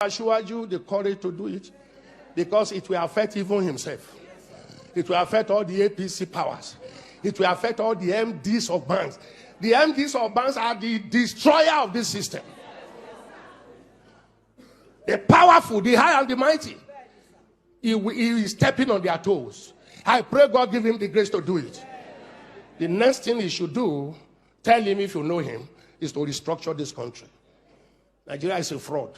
assure you the courage to do it, because it will affect even himself. It will affect all the APC powers. It will affect all the MDs of banks. The MDs of banks are the destroyer of this system. The powerful, the high and the mighty. He is stepping on their toes. I pray God give him the grace to do it. The next thing he should do, tell him if you know him, is to restructure this country. Nigeria is a fraud.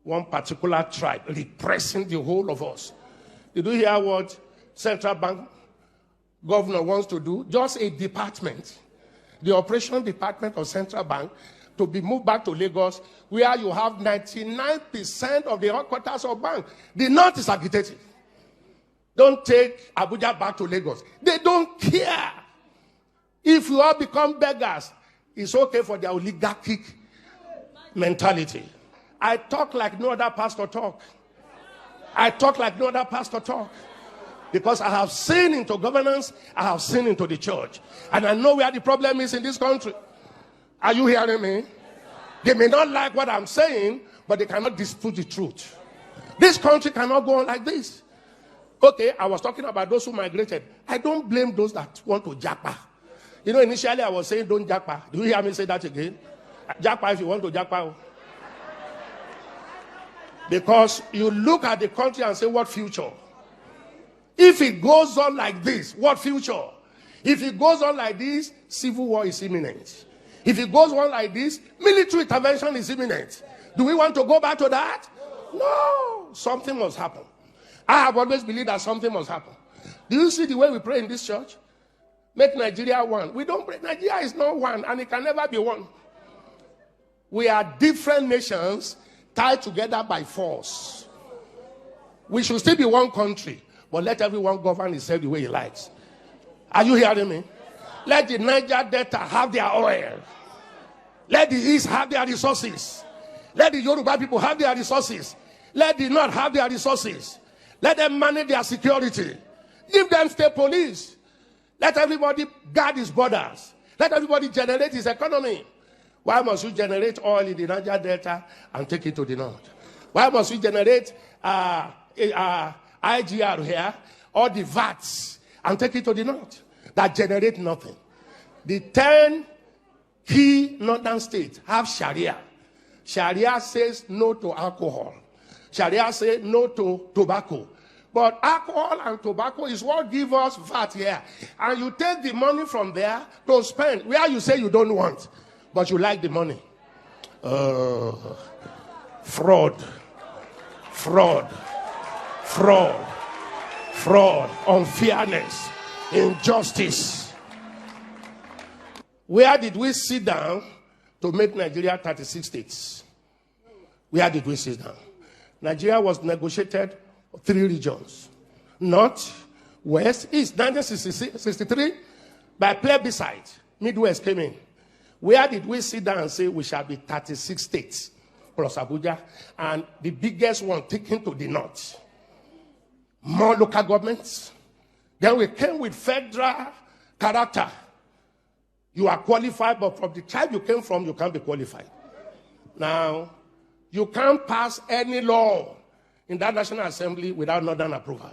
One particular tribe repressing the whole of us. Did you hear what central bank governor wants to do? Just a department, the operation department of central bank, to be moved back to Lagos, where you have 99% of the headquarters of bank. The north is agitated. Don't take Abuja back to Lagos. They don't care. If you all become beggars, it's okay for their oligarchic mentality. I talk like no other pastor talk. I talk like no other pastor talk. Because I have seen into governance, I have seen into the church. And I know where the problem is in this country. Are you hearing me? They may not like what I'm saying, but they cannot dispute the truth. This country cannot go on like this. Okay, I was talking about those who migrated. I don't blame those that want to japa. You know, initially I was saying don't japa. Do you hear me say that again? Japa if you want to japa. Because you look at the country and say, what future? If it goes on like this, what future? If it goes on like this, civil war is imminent. If it goes on like this, military intervention is imminent. Do we want to go back to that? No. Something must happen. I have always believed that something must happen. Do you see the way we pray in this church? Make Nigeria one. We don't pray. Nigeria is not one, and it can never be one. We are different nations tied together by force. We should still be one country, but let everyone govern himself the way he likes. Are you hearing me? Let the Niger Delta have their oil. Let the East have their resources. Let the Yoruba people have their resources. Let the North have their resources. Let them manage their security. Give them state police. Let everybody guard his borders. Let everybody generate his economy. Why must you generate oil in the Niger Delta and take it to the North? Why must you generate IGR here, or the VATs, and take it to the North? That generate nothing. The 10 key northern states have Sharia. Sharia says no to alcohol. Sharia says no to tobacco. But alcohol and tobacco is what gives us VAT here. And you take the money from there to spend where you say you don't want, but you like the money. Fraud. Fraud. Fraud. Fraud. Unfairness. Injustice. Where did we sit down to make Nigeria 36 states? Where did we sit down? Nigeria was negotiated 3 regions. North, West, East. 1963, by plebiscite, Midwest came in. Where did we sit down and say we shall be 36 states plus Abuja, and the biggest one taken to the North? More local governments. Then we came with federal character. You are qualified, but from the tribe you came from, you can't be qualified. Now, you can't pass any law in that National Assembly without Northern approval.